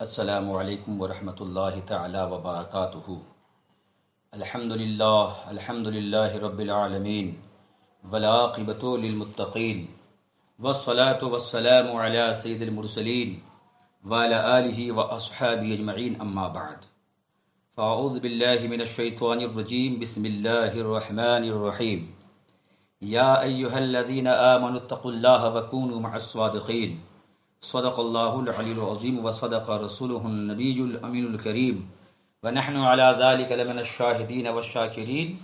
السلام علیکم ورحمۃ اللہ تعالی وبرکاتہ۔ الحمد للہ رب العالمین والعاقبۃ للمتقین والصلاة والسلام علی سید المرسلین وعلی آلہ واصحابہ اجمعین، اما بعد فاعوذ باللہ من الشیطان الرجیم، بسم اللہ الرحمن الرحیم۔ یا ایہا الذین آمنوا اتقوا اللہ وکونوا مع الصادقین، صدق اللہ العلی العظیم وصدق رسولہ النبی الامین الکریم، ونحن علی ذلک لمن الشاہدین والشاکرین،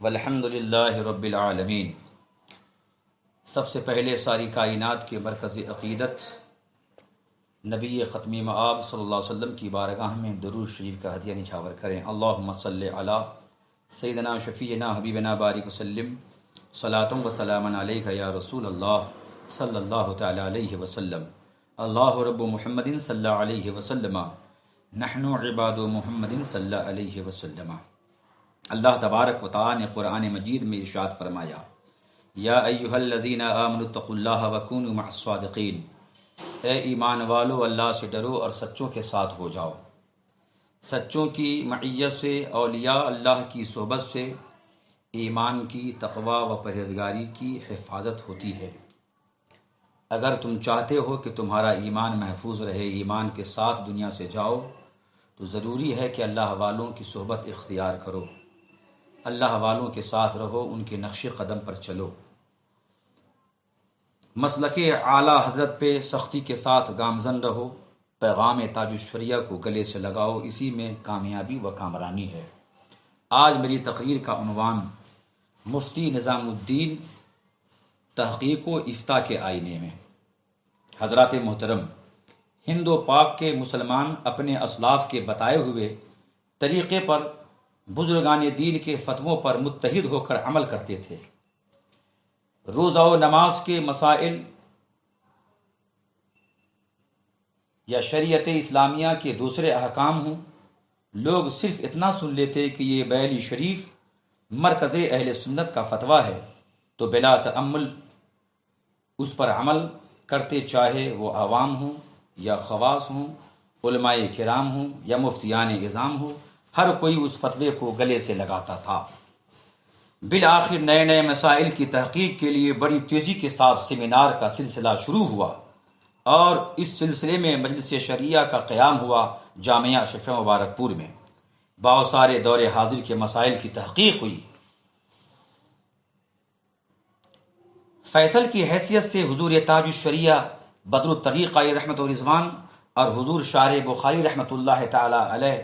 والحمد للہ رب العالمین۔ سب سے پہلے ساری کائنات کے مرکز عقیدت نبی ختمی مآب صلی اللہ علیہ وسلم کی بارگاہ میں درود شریف کا ہدیہ نچھاور کریں۔ اللہم صلی علی سیدنا شفیعنا حبیبنا بارک وسلم، صلاۃ و سلام علیک یا رسول اللہ صلی اللہ تعالی علیہ وسلم۔ اللہ رب محمد صلی اللہ علیہ وسلم، نحن عباد محمد صلی اللہ علیہ وسلم۔ اللہ تبارک و تعالی نے قرآن مجید میں ارشاد فرمایا، یا ایہا الذین آمنوا اتقوا اللہ وکونوا مع الصادقین، اے ایمان والو اللہ سے ڈرو اور سچوں کے ساتھ ہو جاؤ۔ سچوں کی معیت سے، اولیاء اللہ کی صحبت سے ایمان کی، تقوی و پرہیزگاری کی حفاظت ہوتی ہے۔ اگر تم چاہتے ہو کہ تمہارا ایمان محفوظ رہے، ایمان کے ساتھ دنیا سے جاؤ، تو ضروری ہے کہ اللہ والوں کی صحبت اختیار کرو، اللہ والوں کے ساتھ رہو، ان کے نقش قدم پر چلو، مسلک اعلیٰ حضرت پہ سختی کے ساتھ گامزن رہو، پیغام تاج الشریعہ کو گلے سے لگاؤ، اسی میں کامیابی و کامرانی ہے۔ آج میری تقریر کا عنوان مفتی نظام الدین تحقیق و افتاء کے آئینے میں۔ حضرات محترم، ہند و پاک کے مسلمان اپنے اسلاف کے بتائے ہوئے طریقے پر، بزرگان دین کے فتووں پر متحد ہو کر عمل کرتے تھے۔ روزہ و نماز کے مسائل یا شریعت اسلامیہ کے دوسرے احکام ہوں، لوگ صرف اتنا سن لیتے کہ یہ بیلی شریف مرکز اہل سنت کا فتویٰ ہے تو بلا تأمل اس پر عمل کرتے، چاہے وہ عوام ہوں یا خواص ہوں، علماء کرام ہوں یا مفتیان اعظام ہوں، ہر کوئی اس فتوے کو گلے سے لگاتا تھا۔ بالآخر نئے نئے مسائل کی تحقیق کے لیے بڑی تیزی کے ساتھ سیمینار کا سلسلہ شروع ہوا، اور اس سلسلے میں مجلس شرعیہ کا قیام ہوا جامعہ اشرفیہ مبارک پور میں۔ بہت سارے دور حاضر کے مسائل کی تحقیق ہوئی۔ فیصل کی حیثیت سے حضور تاج الشریعہ بدر الطریقہ رحمت و رضوان اور حضور شارح بخاری رحمت اللہ تعالی علیہ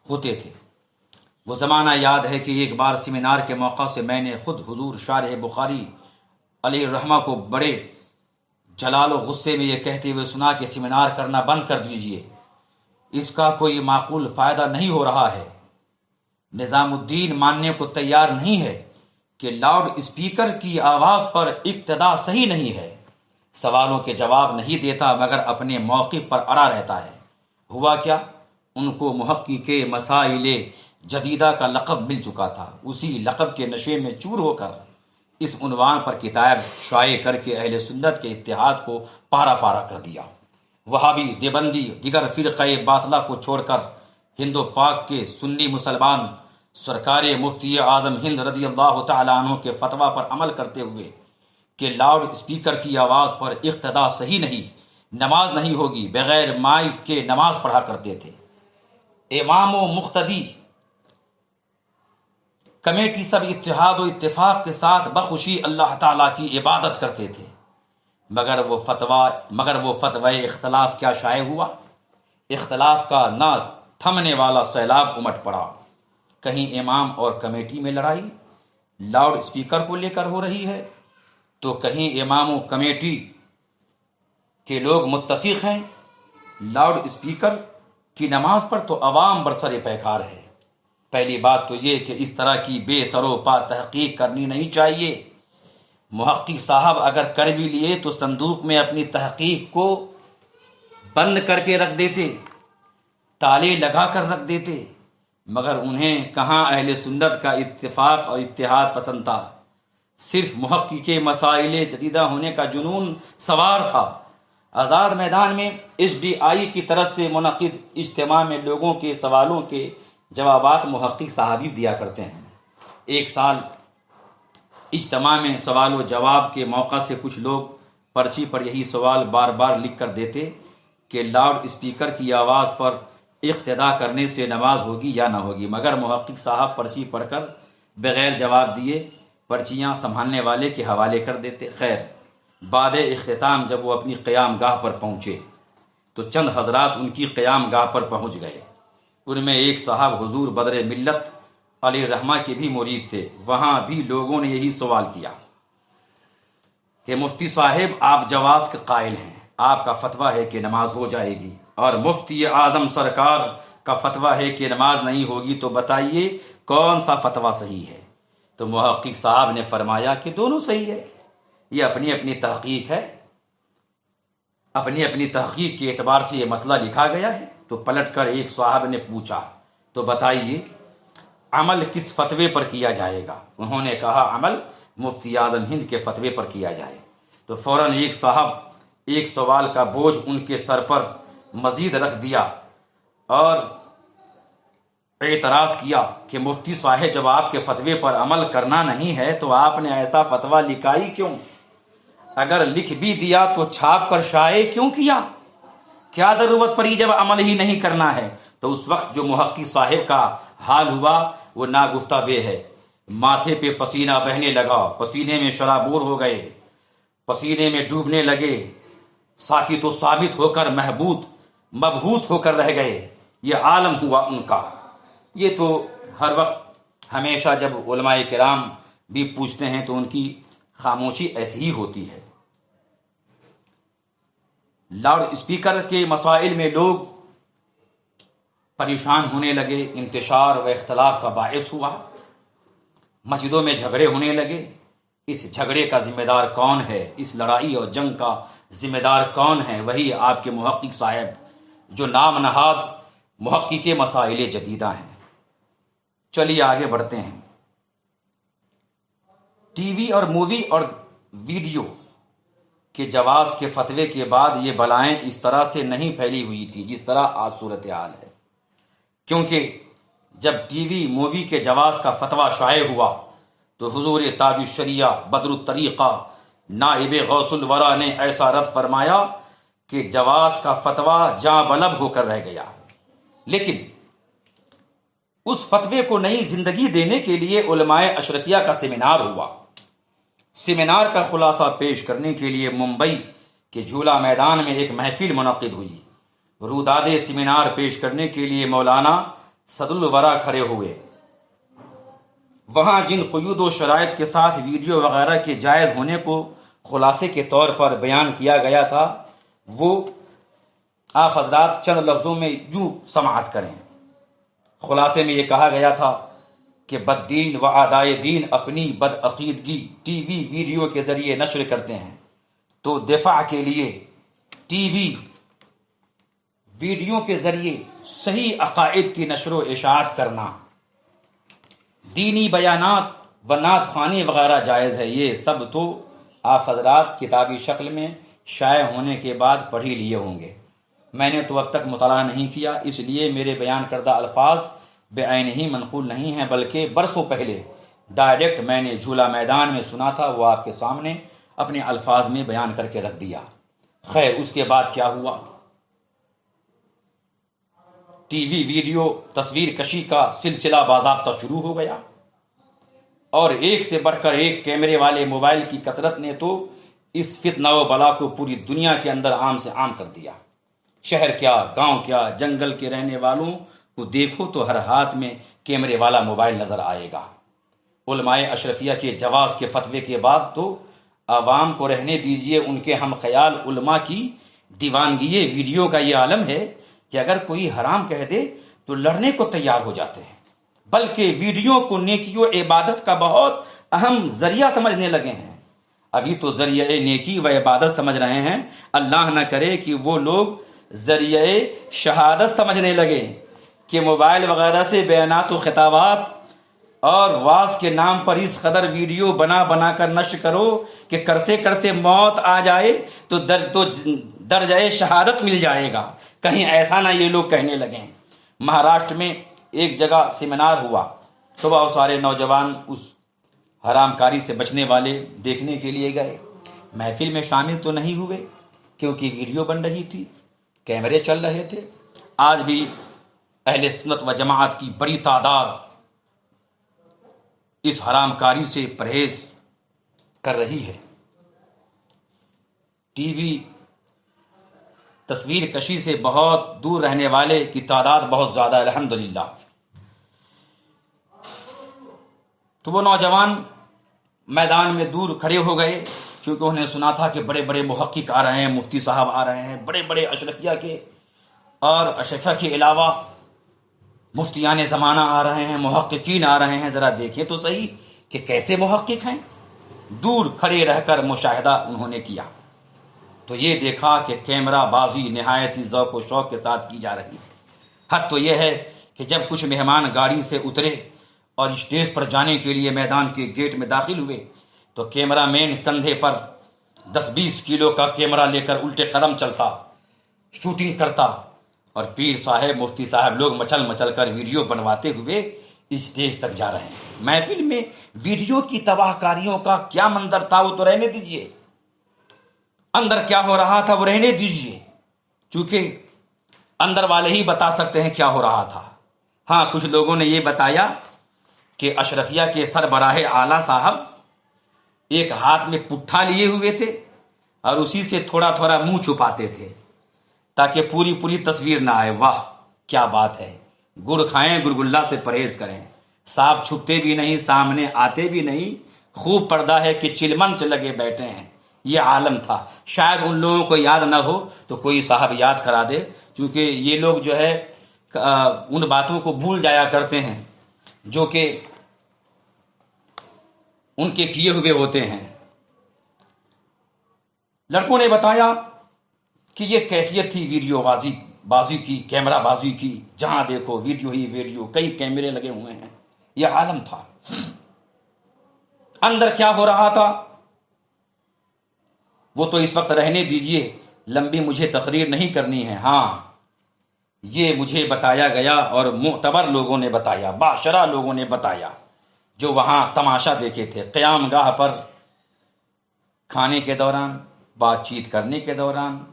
ہوتے تھے۔ وہ زمانہ یاد ہے کہ ایک بار سیمینار کے موقع سے میں نے خود حضور شارح بخاری علیہ الرحمہ کو بڑے جلال و غصے میں یہ کہتے ہوئے سنا کہ سیمینار کرنا بند کر دیجئے، اس کا کوئی معقول فائدہ نہیں ہو رہا ہے۔ نظام الدین ماننے کو تیار نہیں ہے کہ لاؤڈ اسپیکر کی آواز پر اقتداء صحیح نہیں ہے، سوالوں کے جواب نہیں دیتا مگر اپنے موقف پر اڑا رہتا ہے۔ ہوا کیا؟ ان کو محقق مسائل جدیدہ کا لقب مل چکا تھا۔ اسی لقب کے نشے میں چور ہو کر اس عنوان پر کتاب شائع کر کے اہل سنت کے اتحاد کو پارا پارا کر دیا۔ وہابی، دیوبندی، دیگر فرقہ باطلہ کو چھوڑ کر ہند و پاک کے سنی مسلمان سرکار مفتی اعظم ہند رضی اللہ تعالیٰ عنہ کے فتویٰ پر عمل کرتے ہوئے کہ لاؤڈ اسپیکر کی آواز پر اقتداء صحیح نہیں، نماز نہیں ہوگی، بغیر مائک کے نماز پڑھا کرتے تھے۔ امام و مقتدی کمیٹی سب اتحاد و اتفاق کے ساتھ بخوشی اللہ تعالیٰ کی عبادت کرتے تھے، مگر وہ فتوی اختلاف کیا شائع ہوا؟ اختلاف کا نہ تھمنے والا سیلاب امٹ پڑا۔ کہیں امام اور کمیٹی میں لڑائی لاؤڈ اسپیکر کو لے کر ہو رہی ہے، تو کہیں امام و کمیٹی کے لوگ متفق ہیں لاؤڈ اسپیکر کی نماز پر، تو عوام برسر پیکار ہے۔ پہلی بات تو یہ کہ اس طرح کی بے سر و پا تحقیق کرنی نہیں چاہیے۔ محقق صاحب اگر کر بھی لیے تو صندوق میں اپنی تحقیق کو بند کر کے رکھ دیتے، تالے لگا کر رکھ دیتے، مگر انہیں کہاں اہل سنت کا اتفاق اور اتحاد پسند تھا۔ صرف محقق مسائل جدیدہ ہونے کا جنون سوار تھا۔ آزاد میدان میں SDI کی طرف سے منعقد اجتماع میں لوگوں کے سوالوں کے جوابات محقق صاحب ہی دیا کرتے ہیں۔ ایک سال اجتماع میں سوال و جواب کے موقع سے کچھ لوگ پرچی پر یہی سوال بار بار لکھ کر دیتے کہ لاؤڈ اسپیکر کی آواز پر اقتدا کرنے سے نماز ہوگی یا نہ ہوگی، مگر محقق صاحب پرچی پڑھ کر بغیر جواب دیے پرچیاں سنبھالنے والے کے حوالے کر دیتے۔ خیر، بعد اختتام جب وہ اپنی قیام گاہ پر پہنچے تو چند حضرات ان کی قیام گاہ پر پہنچ گئے۔ ان میں ایک صاحب حضور بدر ملت علیہ الرحمہ کے بھی مرید تھے۔ وہاں بھی لوگوں نے یہی سوال کیا کہ مفتی صاحب آپ جواز کے قائل ہیں، آپ کا فتویٰ ہے کہ نماز ہو جائے گی، اور مفتی اعظم سرکار کا فتویٰ ہے کہ نماز نہیں ہوگی، تو بتائیے کون سا فتویٰ صحیح ہے؟ تو محقق صاحب نے فرمایا کہ دونوں صحیح ہے، یہ اپنی اپنی تحقیق ہے، اپنی اپنی تحقیق کے اعتبار سے یہ مسئلہ لکھا گیا ہے۔ تو پلٹ کر ایک صاحب نے پوچھا تو بتائیے عمل کس فتوے پر کیا جائے گا؟ انہوں نے کہا عمل مفتی اعظم ہند کے فتوے پر کیا جائے۔ تو فوراً ایک صاحب ایک سوال کا بوجھ ان کے سر پر مزید رکھ دیا اور اعتراض کیا کہ مفتی صاحب جب آپ کے فتوے پر عمل کرنا نہیں ہے تو آپ نے ایسا فتویٰ لکھا ہی کیوں؟ اگر لکھ بھی دیا تو چھاپ کر شائع کیوں کیا؟ کیا ضرورت پڑی جب عمل ہی نہیں کرنا ہے؟ تو اس وقت جو محقق صاحب کا حال ہوا وہ ناگفتہ بے ہے۔ ماتھے پہ پسینہ بہنے لگا، پسینے میں شرابور ہو گئے، پسینے میں ڈوبنے لگے، ساکت و ثابت ہو کر مبہوت ہو کر رہ گئے۔ یہ عالم ہوا ان کا۔ یہ تو ہر وقت ہمیشہ جب علماء کرام بھی پوچھتے ہیں تو ان کی خاموشی ایسی ہی ہوتی ہے۔ لاؤڈ اسپیکر کے مسائل میں لوگ پریشان ہونے لگے، انتشار و اختلاف کا باعث ہوا، مسجدوں میں جھگڑے ہونے لگے۔ اس جھگڑے کا ذمہ دار کون ہے؟ اس لڑائی اور جنگ کا ذمہ دار کون ہے؟ وہی آپ کے محقق صاحب جو نام نہاد محقق مسائل جدیدہ ہیں۔ چلیے آگے بڑھتے ہیں۔ ٹی وی اور مووی اور ویڈیو کے جواز کے فتوے کے بعد یہ بلائیں اس طرح سے نہیں پھیلی ہوئی تھی جس طرح آج صورتحال ہے، کیونکہ جب ٹی وی مووی کے جواز کا فتویٰ شائع ہوا تو حضور تاج الشریعہ بدر الطریقہ نائب غوث الورا نے ایسا رد فرمایا کہ جواز کا فتویٰ جاں بلب ہو کر رہ گیا۔ لیکن اس فتوے کو نئی زندگی دینے کے لیے علماء اشرفیہ کا سیمینار ہوا۔ سیمینار کا خلاصہ پیش کرنے کے لیے ممبئی کے جھولا میدان میں ایک محفل منعقد ہوئی۔ روداد سیمینار پیش کرنے کے لیے مولانا صد الورا کھڑے ہوئے۔ وہاں جن قیود و شرائط کے ساتھ ویڈیو وغیرہ کے جائز ہونے کو خلاصے کے طور پر بیان کیا گیا تھا وہ آپ حضرات چند لفظوں میں یوں سماعت کریں۔ خلاصے میں یہ کہا گیا تھا کہ بددین و اعدائے دین اپنی بدعقیدگی ٹی وی ویڈیو کے ذریعے نشر کرتے ہیں، تو دفاع کے لیے ٹی وی ویڈیو کے ذریعے صحیح عقائد کی نشر و اشاعت کرنا، دینی بیانات و نعت خوانی وغیرہ جائز ہے۔ یہ سب تو آپ حضرات کتابی شکل میں شائع ہونے کے بعد پڑھ ہی لیے ہوں گے۔ میں نے تو اب تک مطالعہ نہیں کیا، اس لیے میرے بیان کردہ الفاظ بعین ہی منقول نہیں ہیں، بلکہ برسوں پہلے ڈائریکٹ میں نے جھولا میدان میں سنا تھا، وہ آپ کے سامنے اپنے الفاظ میں بیان کر کے رکھ دیا۔ خیر، اس کے بعد کیا ہوا؟ ٹی وی ویڈیو تصویر کشی کا سلسلہ باضابطہ شروع ہو گیا، اور ایک سے بڑھ کر ایک کیمرے والے موبائل کی کثرت نے تو اس فتنہ و بلا کو پوری دنیا کے اندر عام سے عام کر دیا۔ شہر کیا، گاؤں کیا، جنگل کے رہنے والوں کو دیکھو تو ہر ہاتھ میں کیمرے والا موبائل نظر آئے گا۔ علماء اشرفیہ کے جواز کے فتوے کے بعد تو عوام کو رہنے دیجئے، ان کے ہم خیال علماء کی دیوانگی ویڈیو کا یہ عالم ہے کہ اگر کوئی حرام کہہ دے تو لڑنے کو تیار ہو جاتے ہیں، بلکہ ویڈیو کو نیکی و عبادت کا بہت اہم ذریعہ سمجھنے لگے ہیں۔ ابھی تو ذریعہ نیکی و عبادت سمجھ رہے ہیں، اللہ نہ کرے کہ وہ لوگ ذریعہ شہادت سمجھنے لگے کہ موبائل وغیرہ سے بیانات و خطابات اور واز کے نام پر اس قدر ویڈیو بنا بنا کر نشر کرو کہ کرتے کرتے موت آ جائے تو درجۂ شہادت مل جائے گا. کہیں ایسا نہ یہ لوگ کہنے لگیں. مہاراشٹر میں ایک جگہ سیمینار ہوا تو بہت سارے نوجوان اس حرام کاری سے بچنے والے دیکھنے کے لیے گئے. محفل میں شامل تو نہیں ہوئے کیونکہ ویڈیو بن رہی تھی، کیمرے چل رہے تھے. آج بھی اہل سنت و جماعت کی بڑی تعداد اس حرام کاری سے پرہیز کر رہی ہے. ٹی وی تصویر کشی سے بہت دور رہنے والے کی تعداد بہت زیادہ ہے الحمدللہ. تو وہ نوجوان میدان میں دور کھڑے ہو گئے کیونکہ انہوں نے سنا تھا کہ بڑے بڑے محقق آ رہے ہیں، مفتی صاحب آ رہے ہیں، بڑے بڑے اشرفیہ کے اور اشرفیہ کے علاوہ مفتیان زمانہ آ رہے ہیں، محققین آ رہے ہیں. ذرا دیکھیں تو صحیح کہ کیسے محقق ہیں. دور کھڑے رہ کر مشاہدہ انہوں نے کیا تو یہ دیکھا کہ کیمرہ بازی نہایت ہی ذوق و شوق کے ساتھ کی جا رہی ہے. حد تو یہ ہے کہ جب کچھ مہمان گاڑی سے اترے اور اسٹیج پر جانے کے لیے میدان کے گیٹ میں داخل ہوئے تو کیمرہ مین کندھے پر 10-20 کلو کا کیمرہ لے کر الٹے قدم چلتا، شوٹنگ کرتا، اور پیر صاحب مفتی صاحب لوگ مچل مچل کر ویڈیو بنواتے ہوئے اسٹیج تک جا رہے ہیں. محفل میں ویڈیو کی تباہ کاریوں کا کیا منظر تھا وہ تو رہنے دیجئے، اندر کیا ہو رہا تھا وہ رہنے دیجئے، چونکہ اندر والے ہی بتا سکتے ہیں کیا ہو رہا تھا. ہاں کچھ لوگوں نے یہ بتایا کہ اشرفیہ کے سربراہ اعلیٰ صاحب ایک ہاتھ میں پٹھا لیے ہوئے تھے اور اسی سے تھوڑا تھوڑا منہ چھپاتے تھے تاکہ پوری تصویر نہ آئے. واہ کیا بات ہے. گڑ کھائیں گلگلا سے پرہیز کریں. صاف چھپتے بھی نہیں، سامنے آتے بھی نہیں، خوب پردہ ہے کہ چلمن سے لگے بیٹھے ہیں. یہ عالم تھا. شاید ان لوگوں کو یاد نہ ہو تو کوئی صاحب یاد کرا دے، کیونکہ یہ لوگ جو ہے ان باتوں کو بھول جایا کرتے ہیں جو کہ ان کے کیے ہوئے ہوتے ہیں. لڑکوں نے بتایا کہ یہ کیفیت تھی ویڈیو بازی کی، کیمرہ بازی کی. جہاں دیکھو ویڈیو ہی ویڈیو، کئی کیمرے لگے ہوئے ہیں. یہ عالم تھا. اندر کیا ہو رہا تھا وہ تو اس وقت رہنے دیجئے، لمبی مجھے تقریر نہیں کرنی ہے. ہاں یہ مجھے بتایا گیا اور معتبر لوگوں نے بتایا، باشرہ لوگوں نے بتایا جو وہاں تماشا دیکھے تھے. قیام گاہ پر کھانے کے دوران، بات چیت کرنے کے دوران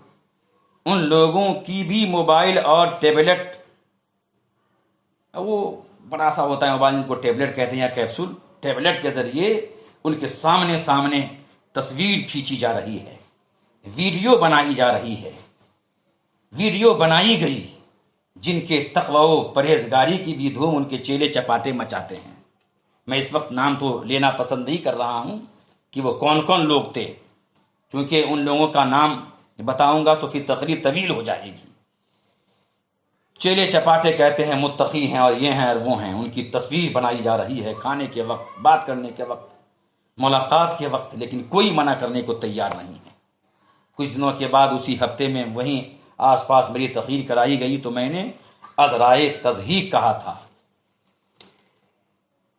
ان لوگوں کی بھی موبائل اور ٹیبلٹ، وہ بڑا سا ہوتا ہے موبائل، ان کو ٹیبلٹ کہتے ہیں یا کیپسول، ٹیبلٹ کے ذریعے ان کے سامنے تصویر کھینچی جا رہی ہے، ویڈیو بنائی جا رہی ہے. ویڈیو بنائی گئی جن کے تقوی و پرہیزگاری کی بھی دھوم ان کے چیلے چپاٹے مچاتے ہیں. میں اس وقت نام تو لینا پسند نہیں کر رہا ہوں کہ وہ کون کون لوگ تھے، کیونکہ ان لوگوں کا نام بتاؤں گا تو پھر تقریر طویل ہو جائے گی. چیلے چپاٹے کہتے ہیں، متقی ہیں اور یہ ہیں اور وہ ہیں. ان کی تصویر بنائی جا رہی ہے کھانے کے وقت، بات کرنے کے وقت، ملاقات کے وقت، لیکن کوئی منع کرنے کو تیار نہیں ہے. کچھ دنوں کے بعد اسی ہفتے میں وہیں آس پاس میری تقریر کرائی گئی تو میں نے عذرائے تضحیک کہا تھا.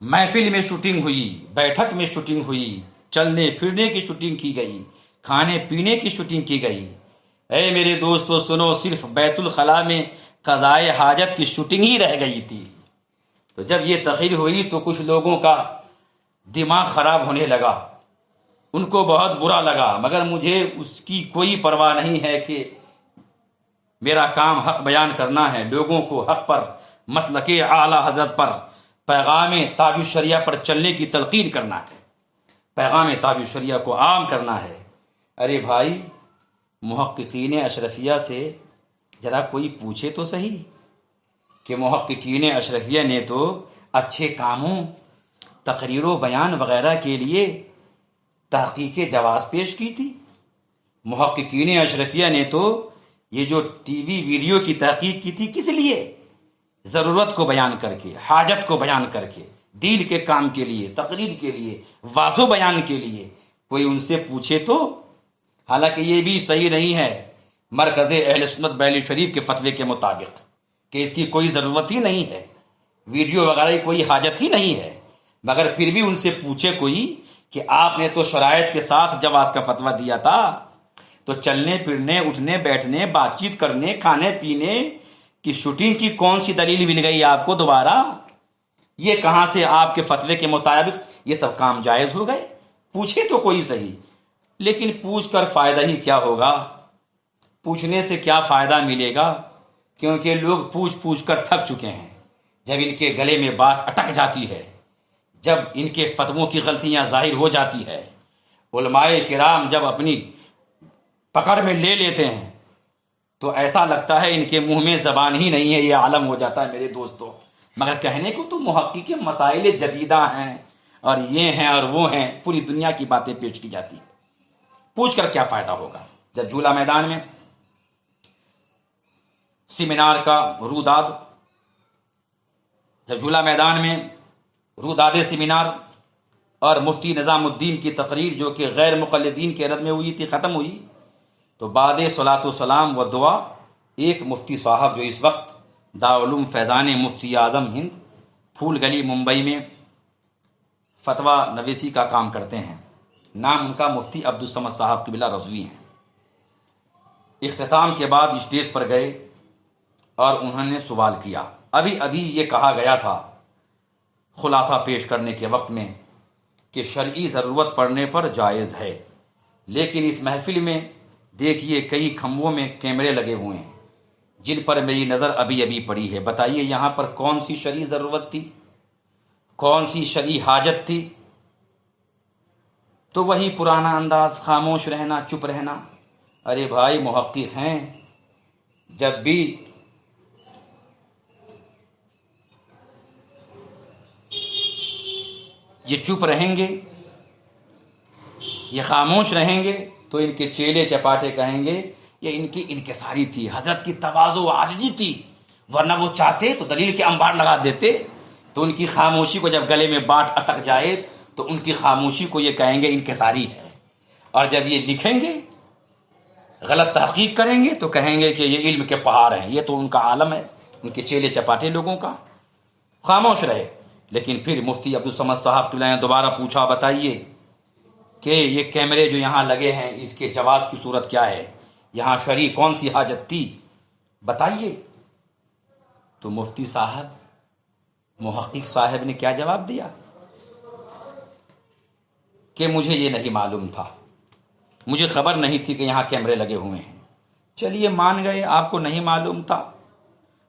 محفل میں شوٹنگ ہوئی، بیٹھک میں شوٹنگ ہوئی، چلنے پھرنے کی شوٹنگ کی گئی، کھانے پینے کی شوٹنگ کی گئی. اے میرے دوستو سنو، صرف بیت الخلاء میں قضائے حاجت کی شوٹنگ ہی رہ گئی تھی. تو جب یہ تقریر ہوئی تو کچھ لوگوں کا دماغ خراب ہونے لگا، ان کو بہت برا لگا، مگر مجھے اس کی کوئی پرواہ نہیں ہے کہ میرا کام حق بیان کرنا ہے، لوگوں کو حق پر، مسلک اعلی حضرت پر، پیغام تاج الشریعہ پر چلنے کی تلقین کرنا ہے، پیغام تاج الشریعہ کو عام کرنا ہے. ارے بھائی، محققین اشرفیہ سے ذرا کوئی پوچھے تو صحیح کہ محققین اشرفیہ نے تو اچھے کاموں، تقریر و بیان وغیرہ کے لیے تحقیق جواز پیش کی تھی. محققین اشرفیہ نے تو یہ جو ٹی وی ویڈیو کی تحقیق کی تھی کس لیے؟ ضرورت کو بیان کر کے، حاجت کو بیان کر کے، دین کے کام کے لیے، تقریر کے لیے، واضح بیان کے لیے. کوئی ان سے پوچھے تو. حالانکہ یہ بھی صحیح نہیں ہے مرکز اہل سنت بریلی شریف کے فتوے کے مطابق کہ اس کی کوئی ضرورت ہی نہیں ہے، ویڈیو وغیرہ کی کوئی حاجت ہی نہیں ہے. مگر پھر بھی ان سے پوچھے کوئی کہ آپ نے تو شرائط کے ساتھ جواز کا فتویٰ دیا تھا، تو چلنے پھرنے اٹھنے بیٹھنے بات چیت کرنے کھانے پینے کی شوٹنگ کی کون سی دلیل مل گئی آپ کو دوبارہ؟ یہ کہاں سے آپ کے فتوے کے مطابق یہ سب کام جائز ہو گئے؟ پوچھے تو کوئی صحیح، لیکن پوچھ کر فائدہ ہی کیا ہوگا؟ پوچھنے سے کیا فائدہ ملے گا؟ کیونکہ لوگ پوچھ پوچھ کر تھک چکے ہیں۔ جب ان کے گلے میں بات اٹک جاتی ہے، جب ان کے فتووں کی غلطیاں ظاہر ہو جاتی ہے، علماء کرام جب اپنی پکڑ میں لے لیتے ہیں، تو ایسا لگتا ہے ان کے منہ میں زبان ہی نہیں ہے، یہ عالم ہو جاتا ہے میرے دوستوں۔ مگر کہنے کو تو محقق کے مسائل جدیدہ ہیں اور یہ ہیں اور وہ ہیں، پوری دنیا کی باتیں پیش کی جاتی ہیں۔ پوچھ کر کیا فائدہ ہوگا؟ جب جھولا میدان میں سیمینار کا روداد، جب جھولا میدان میں روداد سیمینار اور مفتی نظام الدین کی تقریر جو کہ غیر مقلدین کے رد میں ہوئی تھی ختم ہوئی، تو بعد صلاۃ و سلام و دعا ایک مفتی صاحب جو اس وقت دارالعلوم فیضان مفتی اعظم ہند پھول گلی ممبئی میں فتویٰ نویسی کا کام کرتے ہیں، نام ان کا مفتی عبدالصمد صاحب قبلہ رضوی ہیں، اختتام کے بعد اسٹیج پر گئے اور انہوں نے سوال کیا۔ ابھی یہ کہا گیا تھا خلاصہ پیش کرنے کے وقت میں کہ شرعی ضرورت پڑنے پر جائز ہے، لیکن اس محفل میں دیکھیے کئی کھمبوں میں کیمرے لگے ہوئے ہیں جن پر میری نظر ابھی پڑی ہے، بتائیے یہاں پر کون سی شرعی ضرورت تھی، کون سی شرعی حاجت تھی؟ تو وہی پرانا انداز، خاموش رہنا، چپ رہنا۔ ارے بھائی محقق ہیں، جب بھی یہ چپ رہیں گے، یہ خاموش رہیں گے، تو ان کے چیلے چپاٹے کہیں گے یہ ان کی انکساری تھی، حضرت کی تواضع و عاجزی تھی، ورنہ وہ چاہتے تو دلیل کے انبار لگا دیتے۔ تو ان کی خاموشی کو جب گلے میں بانٹ اٹک جائے تو ان کی خاموشی کو یہ کہیں گے انکساری ہے، اور جب یہ لکھیں گے غلط تحقیق کریں گے تو کہیں گے کہ یہ علم کے پہاڑ ہیں۔ یہ تو ان کا عالم ہے، ان کے چیلے چپاٹے لوگوں کا۔ خاموش رہے، لیکن پھر مفتی عبدالصمد صاحب تو نے دوبارہ پوچھا، بتائیے کہ یہ کیمرے جو یہاں لگے ہیں اس کے جواز کی صورت کیا ہے؟ یہاں شرعی کون سی حاجت تھی؟ بتائیے۔ تو مفتی صاحب، محقق صاحب نے کیا جواب دیا کہ مجھے یہ نہیں معلوم تھا، مجھے خبر نہیں تھی کہ یہاں کیمرے لگے ہوئے ہیں۔ چلیے مان گئے آپ کو نہیں معلوم تھا،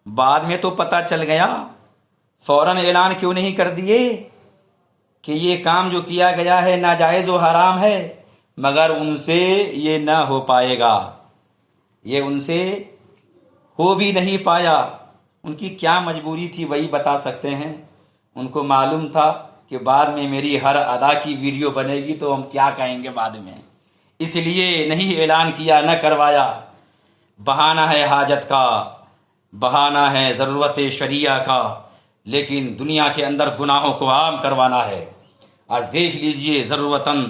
بعد میں تو پتہ چل گیا، فوراً اعلان کیوں نہیں کر دیے کہ یہ کام جو کیا گیا ہے ناجائز و حرام ہے؟ مگر ان سے یہ نہ ہو پائے گا، یہ ان سے ہو بھی نہیں پایا۔ ان کی کیا مجبوری تھی وہی بتا سکتے ہیں۔ ان کو معلوم تھا کہ بعد میں میری ہر ادا کی ویڈیو بنے گی تو ہم کیا کہیں گے بعد میں، اس لیے نہیں اعلان کیا، نہ کروایا۔ بہانہ ہے حاجت کا، بہانہ ہے ضرورت شریعہ کا، لیکن دنیا کے اندر گناہوں کو عام کروانا ہے۔ آج دیکھ لیجئے ضرورتاً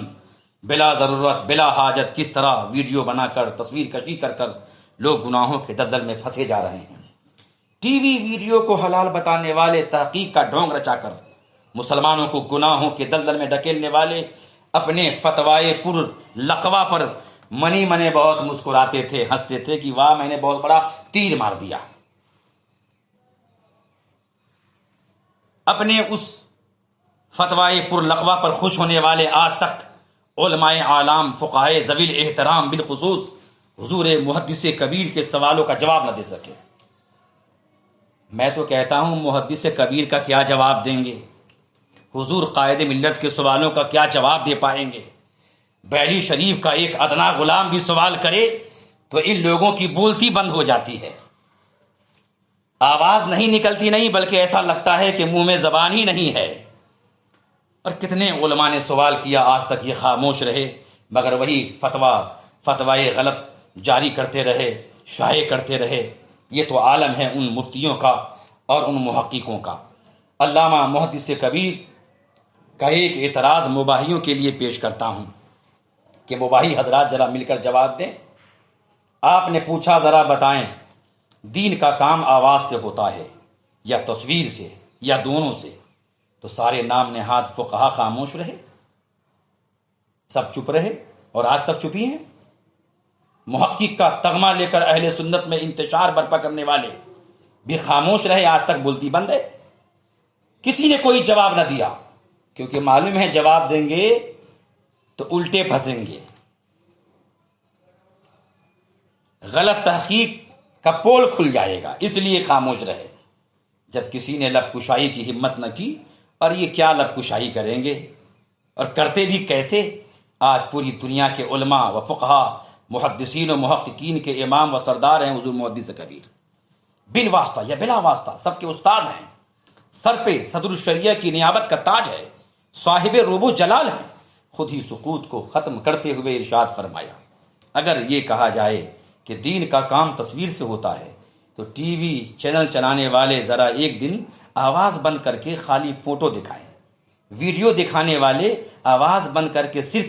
بلا ضرورت بلا حاجت کس طرح ویڈیو بنا کر تصویر کشی کر لوگ گناہوں کے دلدل میں پھنسے جا رہے ہیں۔ ٹی وی ویڈیو کو حلال بتانے والے تحقیق کا ڈھونگ رچا کر مسلمانوں کو گناہوں کے دلدل میں ڈھکیلنے والے اپنے فتوائے پر لقوا پر من بہت مسکراتے تھے، ہنستے تھے کہ واہ میں نے بہت بڑا تیر مار دیا۔ اپنے اس فتوائے پر لقوا پر خوش ہونے والے آج تک علماء اعلام، فقہائے ذوی الاحترام، بالخصوص حضور محدث کبیر کے سوالوں کا جواب نہ دے سکے۔ میں تو کہتا ہوں محدث کبیر کا کیا جواب دیں گے؟ حضور قائد ملت کے سوالوں کا کیا جواب دے پائیں گے؟ بیلی شریف کا ایک ادنا غلام بھی سوال کرے تو ان لوگوں کی بولتی بند ہو جاتی ہے، آواز نہیں نکلتی، نہیں بلکہ ایسا لگتا ہے کہ منہ میں زبان ہی نہیں ہے۔ اور کتنے علماء نے سوال کیا، آج تک یہ خاموش رہے، مگر وہی فتوائے غلط جاری کرتے رہے، شائع کرتے رہے۔ یہ تو عالم ہے ان مفتیوں کا اور ان محققوں کا۔ علامہ محدث کبیر کا ایک اعتراض مباحیوں کے لیے پیش کرتا ہوں کہ مباحی حضرات ذرا مل کر جواب دیں۔ آپ نے پوچھا ذرا بتائیں دین کا کام آواز سے ہوتا ہے یا تصویر سے یا دونوں سے؟ تو سارے نام نہاد فقہا خاموش رہے، سب چپ رہے اور آج تک چپی ہیں۔ محقق کا تغمہ لے کر اہل سنت میں انتشار برپا کرنے والے بھی خاموش رہے، آج تک بولتی بند ہے۔ کسی نے کوئی جواب نہ دیا، کیونکہ معلوم ہے جواب دیں گے تو الٹے پھنسیں گے، غلط تحقیق کا پول کھل جائے گا، اس لیے خاموش رہے۔ جب کسی نے لب کشائی کی ہمت نہ کی، اور یہ کیا لب کشائی کریں گے اور کرتے بھی کیسے؟ آج پوری دنیا کے علماء و فقہا، محدثین و محققین کے امام و سردار ہیں حضور محدث کبیر، بال واسطہ یا بلا واسطہ سب کے استاد ہیں، سر پہ صدر الشریعہ کی نیابت کا تاج ہے، صاحب روب و جلال ہیں۔ خود ہی سقوط کو ختم کرتے ہوئے ارشاد فرمایا، اگر یہ کہا جائے کہ دین کا کام تصویر سے ہوتا ہے تو ٹی وی چینل چلانے والے ذرا ایک دن آواز بند کر کے خالی فوٹو دکھائیں، ویڈیو دکھانے والے آواز بند کر کے صرف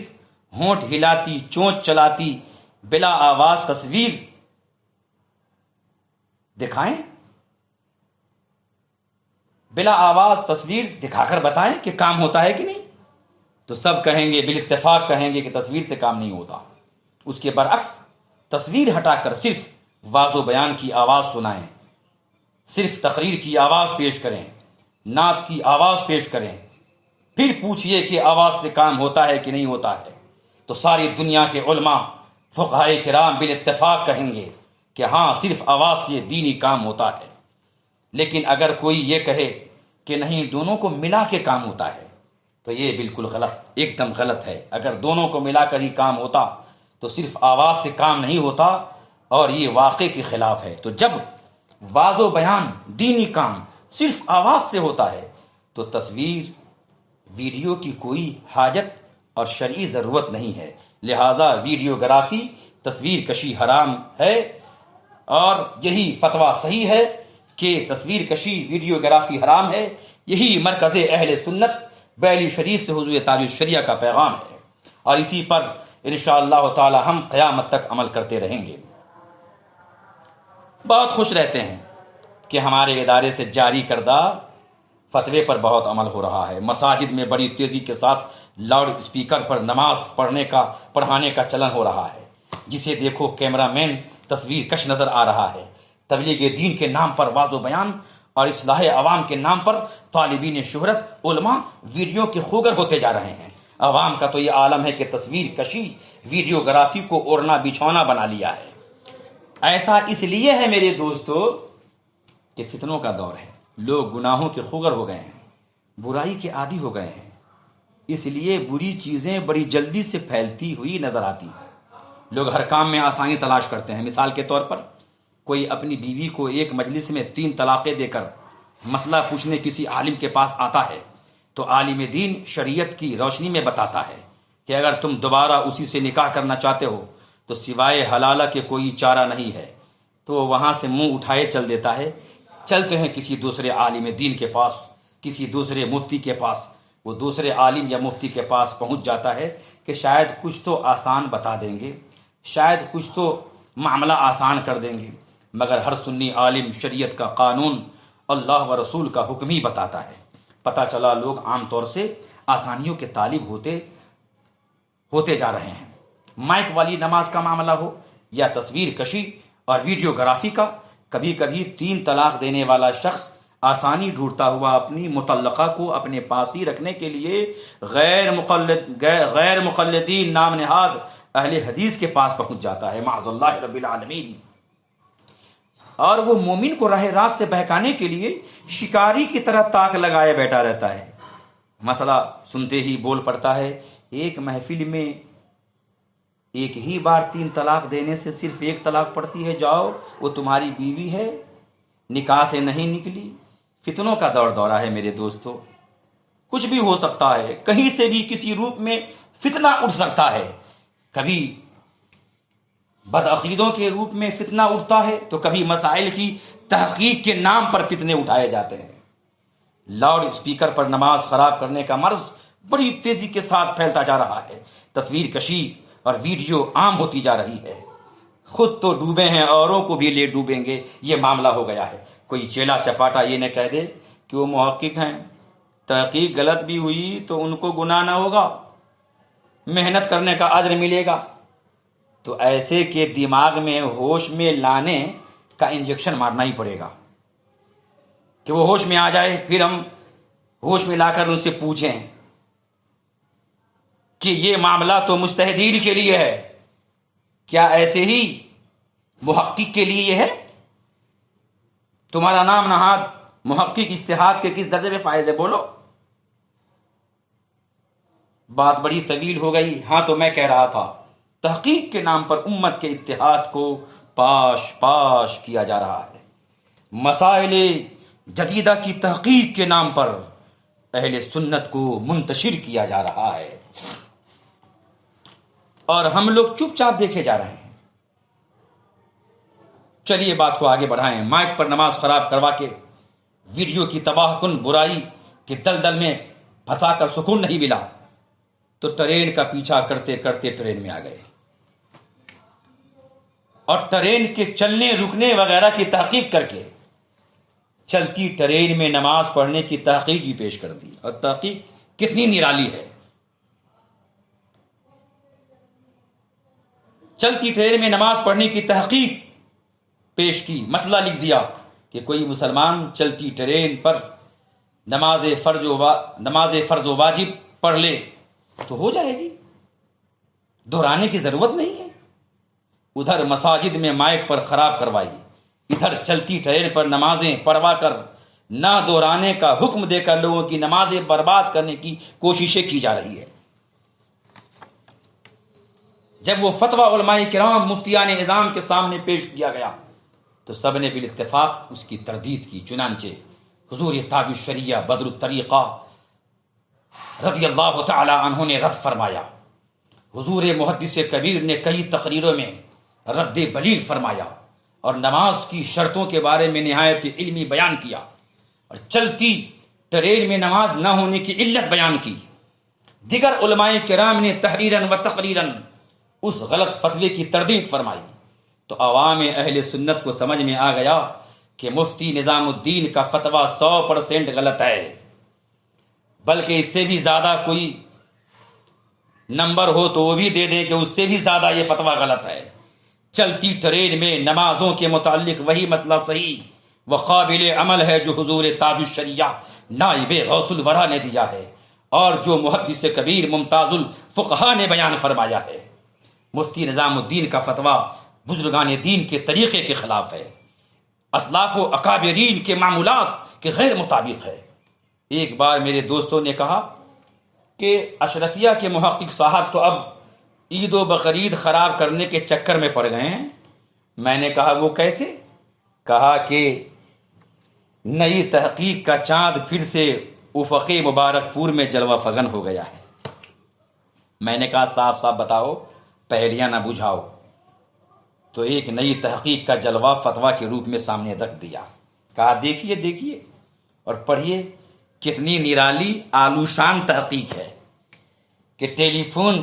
ہونٹ ہلاتی چونچ چلاتی بلا آواز تصویر دکھائیں، بلا آواز تصویر دکھا کر بتائیں کہ کام ہوتا ہے کہ نہیں، تو سب کہیں گے، بالاتفاق کہیں گے کہ تصویر سے کام نہیں ہوتا۔ اس کے برعکس تصویر ہٹا کر صرف واز و بیان کی آواز سنائیں، صرف تقریر کی آواز پیش کریں، نعت کی آواز پیش کریں، پھر پوچھئے کہ آواز سے کام ہوتا ہے کہ نہیں ہوتا ہے، تو ساری دنیا کے علماء فقہائے کرام بالاتفاق کہیں گے کہ ہاں صرف آواز سے دینی کام ہوتا ہے۔ لیکن اگر کوئی یہ کہے کہ نہیں دونوں کو ملا کے کام ہوتا ہے تو یہ بالکل غلط، ایک دم غلط ہے۔ اگر دونوں کو ملا کر ہی کام ہوتا تو صرف آواز سے کام نہیں ہوتا، اور یہ واقعے کے خلاف ہے۔ تو جب واز و بیان دینی کام صرف آواز سے ہوتا ہے تو تصویر ویڈیو کی کوئی حاجت اور شرعی ضرورت نہیں ہے، لہٰذا ویڈیوگرافی تصویر کشی حرام ہے، اور یہی فتویٰ صحیح ہے کہ تصویر کشی ویڈیوگرافی حرام ہے۔ یہی مرکز اہل سنت بیلی شریف سے حضور تاج الشریعہ کا پیغام ہے، اور اسی پر انشاءاللہ تعالی ہم قیامت تک عمل کرتے رہیں گے۔ بہت خوش رہتے ہیں کہ ہمارے ادارے سے جاری کردہ فتوے پر بہت عمل ہو رہا ہے۔ مساجد میں بڑی تیزی کے ساتھ لاؤڈ اسپیکر پر نماز پڑھانے کا چلن ہو رہا ہے، جسے دیکھو کیمرہ مین تصویر کش نظر آ رہا ہے۔ تبلیغ دین کے نام پر واز و بیان اور اصلاح عوام کے نام پر طالبین شہرت علماء ویڈیو کے خوگر ہوتے جا رہے ہیں۔ عوام کا تو یہ عالم ہے کہ تصویر کشی ویڈیوگرافی کو اوڑھنا بچھونا بنا لیا ہے۔ ایسا اس لیے ہے میرے دوستو کہ فتنوں کا دور ہے، لوگ گناہوں کے خوگر ہو گئے ہیں، برائی کے عادی ہو گئے ہیں، اس لیے بری چیزیں بڑی جلدی سے پھیلتی ہوئی نظر آتی ہیں۔ لوگ ہر کام میں آسانی تلاش کرتے ہیں۔ مثال کے طور پر کوئی اپنی بیوی کو ایک مجلس میں 3 طلاقیں دے کر مسئلہ پوچھنے کسی عالم کے پاس آتا ہے تو عالم دین شریعت کی روشنی میں بتاتا ہے کہ اگر تم دوبارہ اسی سے نکاح کرنا چاہتے ہو تو سوائے حلالہ کے کوئی چارہ نہیں ہے، تو وہ وہاں سے منہ اٹھائے چل دیتا ہے۔ چلتے ہیں کسی دوسرے عالم دین کے پاس، کسی دوسرے مفتی کے پاس، وہ دوسرے عالم یا مفتی کے پاس پہنچ جاتا ہے کہ شاید کچھ تو آسان بتا دیں گے، شاید کچھ تو معاملہ آسان کر دیں گے، مگر ہر سنی عالم شریعت کا قانون اللہ و رسول کا حکم ہی بتاتا ہے۔ پتہ چلا لوگ عام طور سے آسانیوں کے طالب ہوتے جا رہے ہیں۔ مائک والی نماز کا معاملہ ہو یا تصویر کشی اور ویڈیوگرافی کا، کبھی کبھی 3 طلاق دینے والا شخص آسانی ڈھونڈتا ہوا اپنی مطلقہ کو اپنے پاس ہی رکھنے کے لیے غیر مقلدین نام نہاد اہل حدیث کے پاس پہنچ جاتا ہے، معاذ اللہ رب العالمین، اور وہ مومن کو راہ راست سے بہکانے کے لیے شکاری کی طرح تاک لگائے بیٹھا رہتا ہے۔ مسئلہ سنتے ہی بول پڑتا ہے، ایک محفل میں ایک ہی بار 3 طلاق دینے سے صرف 1 طلاق پڑتی ہے، جاؤ وہ تمہاری بیوی ہے، نکاح سے نہیں نکلی۔ فتنوں کا دور دورہ ہے میرے دوستو، کچھ بھی ہو سکتا ہے، کہیں سے بھی کسی روپ میں فتنہ اٹھ سکتا ہے۔ کبھی بدعقیدوں کے روپ میں فتنہ اٹھتا ہے تو کبھی مسائل کی تحقیق کے نام پر فتنے اٹھائے جاتے ہیں۔ لاؤڈ اسپیکر پر نماز خراب کرنے کا مرض بڑی تیزی کے ساتھ پھیلتا جا رہا ہے، تصویر کشی اور ویڈیو عام ہوتی جا رہی ہے۔ خود تو ڈوبے ہیں، اوروں کو بھی لے ڈوبیں گے، یہ معاملہ ہو گیا ہے۔ کوئی چیلا چپاٹا یہ نہ کہہ دے کہ وہ محقق ہیں، تحقیق غلط بھی ہوئی تو ان کو گناہ نہ ہوگا، محنت کرنے کا اجر ملے گا۔ تو ایسے کہ دماغ میں ہوش میں لانے کا انجیکشن مارنا ہی پڑے گا کہ وہ ہوش میں آ جائے، پھر ہم ہوش میں لا کر ان سے پوچھیں کہ یہ معاملہ تو مجتہدین کے لیے ہے، کیا ایسے ہی محقق کے لیے یہ ہے؟ تمہارا نام نہاد محقق اجتہاد کے کس درجے میں فائز ہے؟ بولو۔ بات بڑی طویل ہو گئی۔ ہاں تو میں کہہ رہا تھا تحقیق کے نام پر امت کے اتحاد کو پاش پاش کیا جا رہا ہے، مسائل جدیدہ کی تحقیق کے نام پر اہل سنت کو منتشر کیا جا رہا ہے، اور ہم لوگ چپ چاپ دیکھے جا رہے ہیں۔ چلیے بات کو آگے بڑھائیں۔ مائک پر نماز خراب کروا کے ویڈیو کی تباہ کن برائی کے دلدل میں پھنسا کر سکون نہیں ملا تو ٹرین کا پیچھا کرتے کرتے ٹرین میں آ گئے، اور ٹرین کے چلنے رکنے وغیرہ کی تحقیق کر کے چلتی ٹرین میں نماز پڑھنے کی تحقیق بھی پیش کر دی۔ اور تحقیق کتنی نرالی ہے! چلتی ٹرین میں نماز پڑھنے کی تحقیق پیش کی، مسئلہ لکھ دیا کہ کوئی مسلمان چلتی ٹرین پر نماز فرض و واجب پڑھ لے تو ہو جائے گی، دہرانے کی ضرورت نہیں ہے۔ ادھر مساجد میں مائک پر خراب کروائی، ادھر چلتی ٹرین پر نمازیں پڑھوا کر نہ دہرانے کا حکم دے کر لوگوں کی نمازیں برباد کرنے کی کوششیں کی جا رہی ہے۔ جب وہ فتویٰ علماء کرام مفتیان اعظام کے سامنے پیش کیا گیا تو سب نے بالاتفاق اس کی تردید کی۔ چنانچہ حضور تاج الشریعہ بدر الطریقہ رضی اللہ تعالی عنہ نے رد فرمایا، حضور محدث کبیر نے کئی تقریروں میں رد بلیغ فرمایا، اور نماز کی شرطوں کے بارے میں نہایت علمی بیان کیا، اور چلتی ٹرین میں نماز نہ ہونے کی علت بیان کی۔ دیگر علماء کرام نے تحریراً و تقریراً اس غلط فتوے کی تردید فرمائی، تو عوام اہل سنت کو سمجھ میں آ گیا کہ مفتی نظام الدین کا فتویٰ 100% غلط ہے، بلکہ اس سے بھی زیادہ کوئی نمبر ہو تو وہ بھی دے دیں کہ اس سے بھی زیادہ یہ فتویٰ غلط ہے۔ چلتی ٹرین میں نمازوں کے متعلق وہی مسئلہ صحیح و قابل عمل ہے جو حضور تاج الشریعہ نائب غوث الورا نے دیا ہے، اور جو محدث کبیر ممتاز الفقہا نے بیان فرمایا ہے۔ مفتی نظام الدین کا فتویٰ بزرگان دین کے طریقے کے خلاف ہے، اسلاف و اکابرین کے معمولات کے غیر مطابق ہے۔ ایک بار میرے دوستوں نے کہا کہ اشرفیہ کے محقق صاحب تو اب عید و بقرعید خراب کرنے کے چکر میں پڑ گئے ہیں۔ میں نے کہا وہ کیسے؟ کہا کہ نئی تحقیق کا چاند پھر سے افق مبارک پور میں جلوہ فگن ہو گیا ہے۔ میں نے کہا صاف صاف بتاؤ، پہلیاں نہ بجھاؤ۔ تو ایک نئی تحقیق کا جلوہ فتویٰ کے روپ میں سامنے رکھ دیا، کہا دیکھیے دیکھیے اور پڑھیے، کتنی نرالی آلوشان تحقیق ہے کہ ٹیلی فون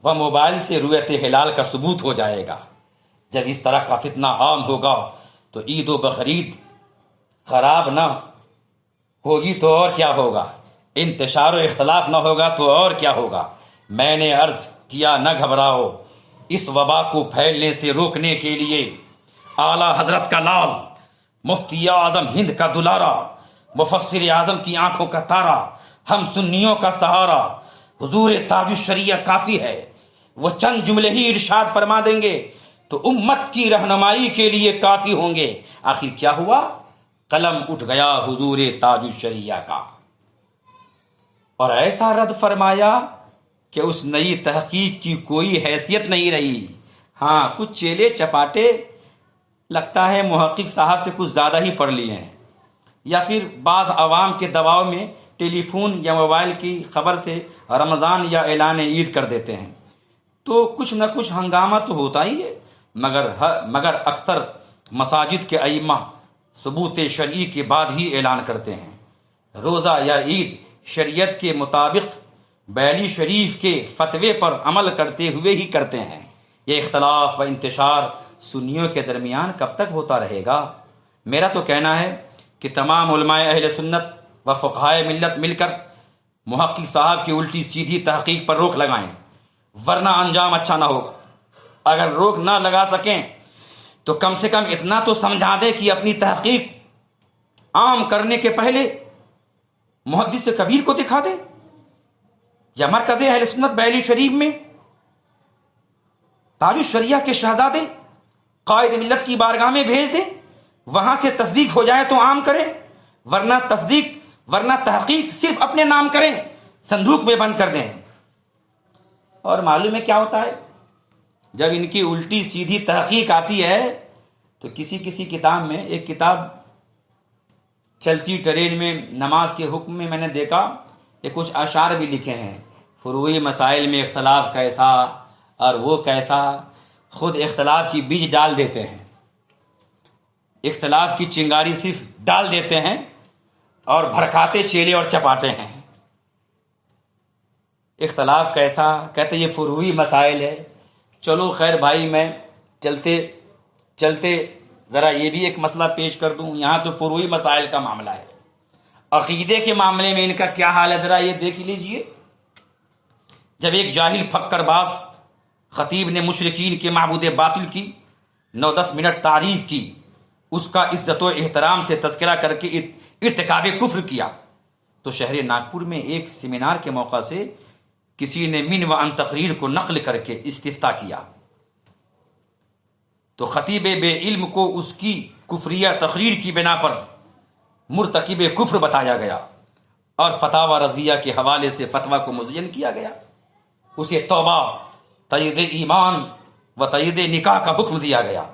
و موبائل سے رؤیت ہلال کا ثبوت ہو جائے گا۔ جب اس طرح کا فتنہ عام ہوگا تو عید و بقرعید خراب نہ ہوگی تو اور کیا ہوگا، انتشار و اختلاف نہ ہوگا تو اور کیا ہوگا۔ میں نے عرض کیا نہ گھبراؤ، اس وبا کو پھیلنے سے روکنے کے لیے اعلیٰ حضرت کا لال، مفتی اعظم ہند کا دلارا، مفسر اعظم کی آنکھوں کا تارا، ہم سنیوں کا سہارا حضور تاج الشریعہ کافی ہے۔ وہ چند جملے ہی ارشاد فرما دیں گے تو امت کی رہنمائی کے لیے کافی ہوں گے۔ آخر کیا ہوا؟ قلم اٹھ گیا حضور تاج الشریعہ کا، اور ایسا رد فرمایا کہ اس نئی تحقیق کی کوئی حیثیت نہیں رہی۔ ہاں کچھ چیلے چپاٹے لگتا ہے محقق صاحب سے کچھ زیادہ ہی پڑھ لیے ہیں، یا پھر بعض عوام کے دباؤ میں ٹیلی فون یا موبائل کی خبر سے رمضان یا اعلان عید کر دیتے ہیں، تو کچھ نہ کچھ ہنگامہ تو ہوتا ہی ہے، مگر اکثر مساجد کے ائمہ ثبوت شرعی کے بعد ہی اعلان کرتے ہیں۔ روزہ یا عید شریعت کے مطابق بیلی شریف کے فتوے پر عمل کرتے ہوئے ہی کرتے ہیں۔ یہ اختلاف و انتشار سنیوں کے درمیان کب تک ہوتا رہے گا؟ میرا تو کہنا ہے کہ تمام علماء اہل سنت و فقہائے ملت مل کر محقق صاحب کی الٹی سیدھی تحقیق پر روک لگائیں، ورنہ انجام اچھا نہ ہوگا۔ اگر روک نہ لگا سکیں تو کم سے کم اتنا تو سمجھا دیں کہ اپنی تحقیق عام کرنے کے پہلے محدث کبیر کو دکھا دیں، یا مرکز اہل سنت بریلی شریف میں تاج الشریعہ کے شہزادے قائد ملت کی بارگاہ میں بھیج دیں، وہاں سے تصدیق ہو جائے تو عام کریں، ورنہ تحقیق صرف اپنے نام کریں، صندوق میں بند کر دیں۔ اور معلوم ہے کیا ہوتا ہے، جب ان کی الٹی سیدھی تحقیق آتی ہے تو کسی کتاب میں، ایک کتاب چلتی ٹرین میں نماز کے حکم میں نے دیکھا کہ کچھ اشعار بھی لکھے ہیں، فروعی مسائل میں اختلاف کیسا اور وہ کیسا، خود اختلاف کی بیج ڈال دیتے ہیں، اختلاف کی چنگاری صرف ڈال دیتے ہیں اور بھڑکاتے چیلے اور چپاتے ہیں۔ اختلاف کیسا، کہتے یہ فروعی مسائل ہے۔ چلو خیر بھائی، میں چلتے ذرا یہ بھی ایک مسئلہ پیش کر دوں، یہاں تو فروعی مسائل کا معاملہ ہے، عقیدے کے معاملے میں ان کا کیا حال ہے ذرا یہ دیکھ لیجئے۔ جب ایک جاہل پھکر باز خطیب نے مشرکین کے معبود باطل کی 9-10 منٹ تعریف کی، اس کا عزت و احترام سے تذکرہ کر کے ارتکاب کفر کیا، تو شہر ناگپور میں ایک سیمینار کے موقع سے کسی نے من و ان تقریر کو نقل کر کے استفتاء کیا، تو خطیب بے علم کو اس کی کفریہ تقریر کی بنا پر مرتکب کفر بتایا گیا اور فتاوی رضویہ کے حوالے سے فتویٰ کو مزین کیا گیا، اسے توبہ، تجدید ایمان و تجدید نکاح کا حکم دیا گیا۔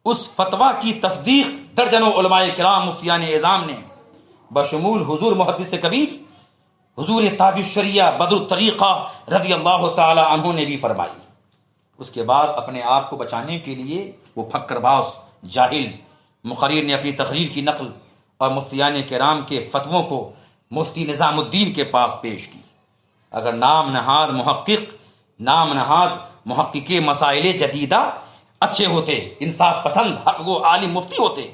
اس فتویٰ کی تصدیق درجنوں علماء کرام مفتیان اعظام نے بشمول حضور محدث کبیر حضور تاج الشریعہ بدر الطریقہ رضی اللہ تعالی عنہ نے بھی فرمائی۔ اس کے بعد اپنے آپ کو بچانے کے لیے وہ پھکر باز جاہل مقرر نے اپنی تقریر کی نقل اور مفتیان کرام کے فتووں کو مفتی نظام الدین کے پاس پیش کی۔ اگر نام نہاد محقق مسائل جدیدہ اچھے ہوتے، انصاف پسند حق گو عالم مفتی ہوتے،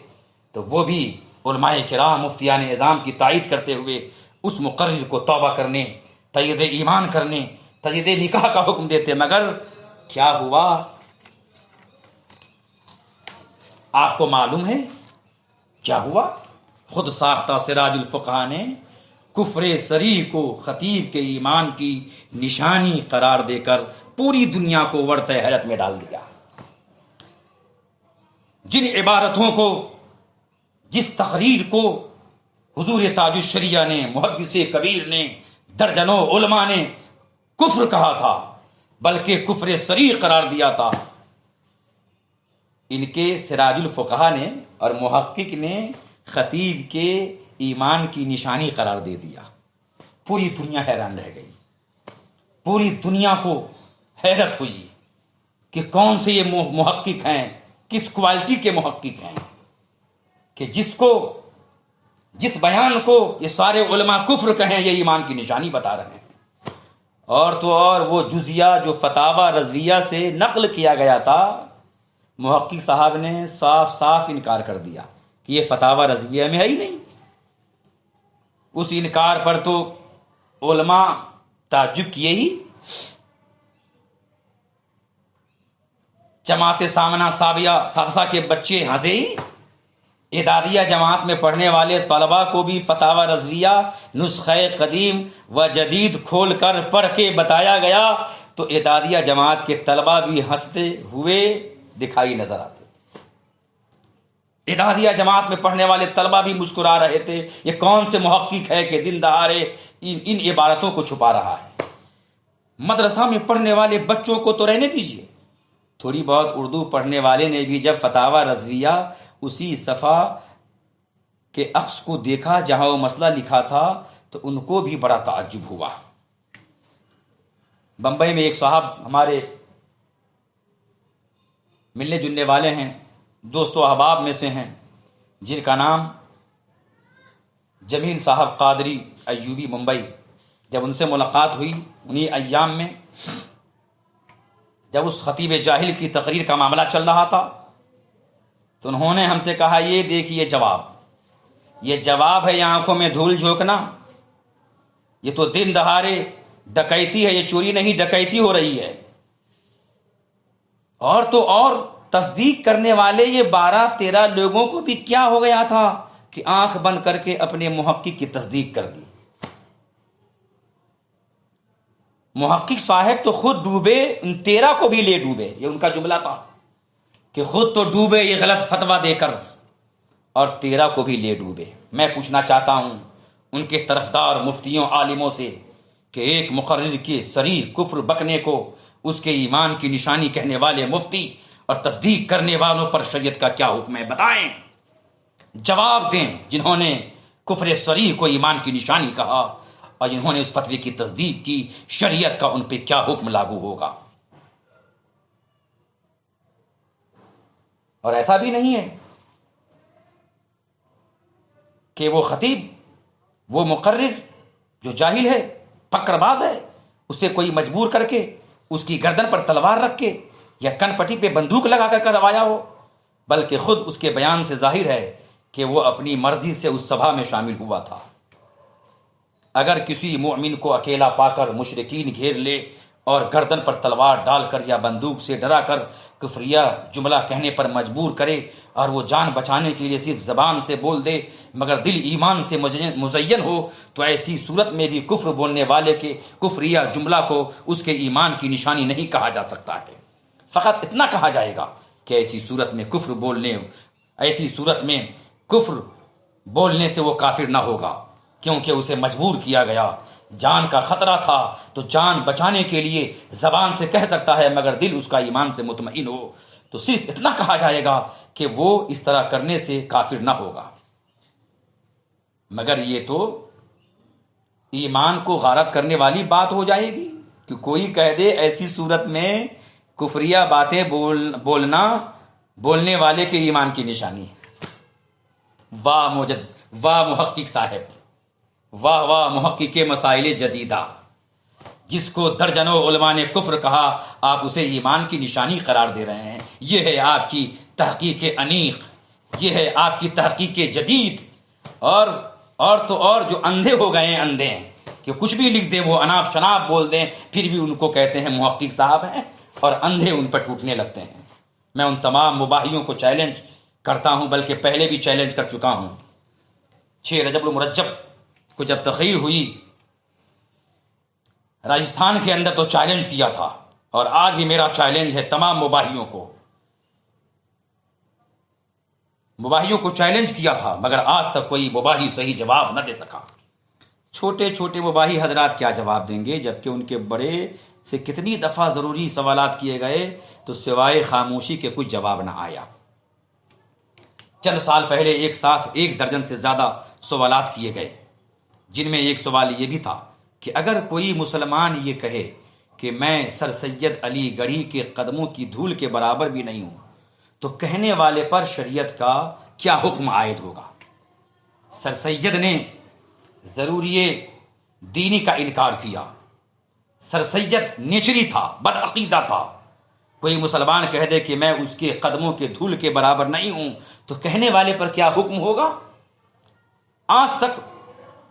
تو وہ بھی علماء کرام مفتیان اعظام کی تائید کرتے ہوئے اس مقرر کو توبہ کرنے، تجدید ایمان کرنے، تجدید نکاح کا حکم دیتے۔ مگر کیا ہوا، آپ کو معلوم ہے کیا ہوا؟ خود ساختہ سراج الفقہ نے کفر صریح کو خطیب کے ایمان کی نشانی قرار دے کر پوری دنیا کو ورطہ حیرت میں ڈال دیا۔ جن عبارتوں کو، جس تقریر کو حضور تاج الشریعہ نے، محدث کبیر نے، درجنوں علماء نے کفر کہا تھا، بلکہ کفر صریح قرار دیا تھا، ان کے سراج الفقہ نے اور محقق نے خطیب کے ایمان کی نشانی قرار دے دیا۔ پوری دنیا حیران رہ گئی، پوری دنیا کو حیرت ہوئی کہ کون سے یہ محقق ہیں، کس کوالٹی کے محقق ہیں کہ جس بیان کو یہ سارے علماء کفر کہیں یہ ایمان کی نشانی بتا رہے ہیں۔ اور تو اور وہ جزیہ جو فتاوی رضویہ سے نقل کیا گیا تھا، محقق صاحب نے صاف صاف انکار کر دیا کہ یہ فتاوی رضویہ میں ہے ہی نہیں۔ اس انکار پر تو علماء تعجب کیے ہی، جماعت سامنہ سابیہ سادسہ کے بچے ہنسے ہی، اعدادیہ جماعت میں پڑھنے والے طلباء کو بھی فتاوی رضویہ نسخہ قدیم و جدید کھول کر پڑھ کے بتایا گیا تو اعدادیہ جماعت کے طلباء بھی ہنستے ہوئے دکھائی نظر آتے تھے۔ اعدادیہ جماعت میں پڑھنے والے طلباء بھی مسکرا رہے تھے، یہ کون سے محقق ہے کہ دن دہاڑے ان عبارتوں کو چھپا رہا ہے۔ مدرسہ میں پڑھنے والے بچوں کو تو رہنے دیجیے، تھوڑی بہت اردو پڑھنے والے نے بھی جب فتاوی رضویہ اسی صفحہ کے عکس کو دیکھا جہاں وہ مسئلہ لکھا تھا تو ان کو بھی بڑا تعجب ہوا۔ بمبئی میں ایک صاحب ہمارے ملنے جلنے والے ہیں، دوست و احباب میں سے ہیں، جن کا نام جمیل صاحب قادری ایوبی ممبئی۔ جب ان سے ملاقات ہوئی انہی ایام میں جب اس خطیب جاہل کی تقریر کا معاملہ چل رہا تھا، تو انہوں نے ہم سے کہا یہ دیکھیے جواب یہ جواب ہے، یہ آنکھوں میں دھول جھونکنا؟ یہ تو دن دہاڑے ڈکیتی ہے، یہ چوری نہیں ڈکیتی ہو رہی ہے۔ اور تو اور تصدیق کرنے والے یہ 12-13 لوگوں کو بھی کیا ہو گیا تھا کہ آنکھ بند کر کے اپنے محقق کی تصدیق کر دی۔ محقق صاحب تو خود ڈوبے، ان 13 کو بھی لے ڈوبے، یہ ان کا جملہ تھا کہ خود تو ڈوبے یہ غلط فتویٰ دے کر، اور 13 کو بھی لے ڈوبے۔ میں پوچھنا چاہتا ہوں ان کے طرفدار مفتیوں عالموں سے کہ ایک مقرر کے صریح کفر بکنے کو اس کے ایمان کی نشانی کہنے والے مفتی اور تصدیق کرنے والوں پر شریعت کا کیا حکم ہے؟ بتائیں، جواب دیں۔ جنہوں نے کفر صریح کو ایمان کی نشانی کہا اور جنہوں نے اس فتوی کی تصدیق کی، شریعت کا ان پہ کیا حکم لاگو ہوگا؟ اور ایسا بھی نہیں ہے کہ وہ خطیب، وہ مقرر جو جاہل ہے، پکڑ باز ہے، اسے کوئی مجبور کر کے اس کی گردن پر تلوار رکھ کے یا کن پٹی پہ بندوق لگا کر کروایا ہو، بلکہ خود اس کے بیان سے ظاہر ہے کہ وہ اپنی مرضی سے اس سبھا میں شامل ہوا تھا۔ اگر کسی مومن کو اکیلا پا کر مشرکین گھیر لے اور گردن پر تلوار ڈال کر یا بندوق سے ڈرا کر کفریہ جملہ کہنے پر مجبور کرے اور وہ جان بچانے کے لیے صرف زبان سے بول دے مگر دل ایمان سے مزین ہو، تو ایسی صورت میں بھی کفر بولنے والے کے کفریہ جملہ کو اس کے ایمان کی نشانی نہیں کہا جا سکتا ہے۔ فقط اتنا کہا جائے گا کہ ایسی صورت میں کفر بولنے سے وہ کافر نہ ہوگا، کیونکہ اسے مجبور کیا گیا، جان کا خطرہ تھا تو جان بچانے کے لیے زبان سے کہہ سکتا ہے مگر دل اس کا ایمان سے مطمئن ہو، تو صرف اتنا کہا جائے گا کہ وہ اس طرح کرنے سے کافر نہ ہوگا۔ مگر یہ تو ایمان کو غارت کرنے والی بات ہو جائے گی کہ کوئی کہہ دے ایسی صورت میں کفریہ باتیں بولنے والے کے ایمان کی نشانی۔ واہ محقق صاحب، واہ واہ محقق مسائل جدیدہ، جس کو درجنوں علماء نے کفر کہا آپ اسے ایمان کی نشانی قرار دے رہے ہیں۔ یہ ہے آپ کی تحقیق انیق، یہ ہے آپ کی تحقیق جدید۔ اور تو اور جو اندھے ہو گئے ہیں، اندھے ہیں کہ کچھ بھی لکھ دیں، وہ اناپ شناپ بول دیں، پھر بھی ان کو کہتے ہیں محقق صاحب ہیں، اور اندھے ان پر ٹوٹنے لگتے ہیں۔ میں ان تمام مباحیوں کو چیلنج کرتا ہوں، بلکہ پہلے بھی چیلنج کر چکا ہوں۔ 6 رجب المرجب کو جب تقریر ہوئی راجستھان کے اندر تو چیلنج کیا تھا، اور آج بھی میرا چیلنج ہے تمام مباحیوں کو چیلنج کیا تھا، مگر آج تک کوئی مباحی صحیح جواب نہ دے سکا۔ چھوٹے چھوٹے مباحی حضرات کیا جواب دیں گے، جبکہ ان کے بڑے سے کتنی دفعہ ضروری سوالات کیے گئے تو سوائے خاموشی کے کچھ جواب نہ آیا۔ چند سال پہلے ایک ساتھ 1 درجن سے زیادہ سوالات کیے گئے، جن میں ایک سوال یہ بھی تھا کہ اگر کوئی مسلمان یہ کہے کہ میں سر سید علی گڑھی کے قدموں کی دھول کے برابر بھی نہیں ہوں، تو کہنے والے پر شریعت کا کیا حکم عائد ہوگا؟ سر سید نے ضروری دینی کا انکار کیا، سر سید نیچری تھا، بدعقیدہ تھا۔ کوئی مسلمان کہہ دے کہ میں اس کے قدموں کے دھول کے برابر نہیں ہوں، تو کہنے والے پر کیا حکم ہوگا؟ آج تک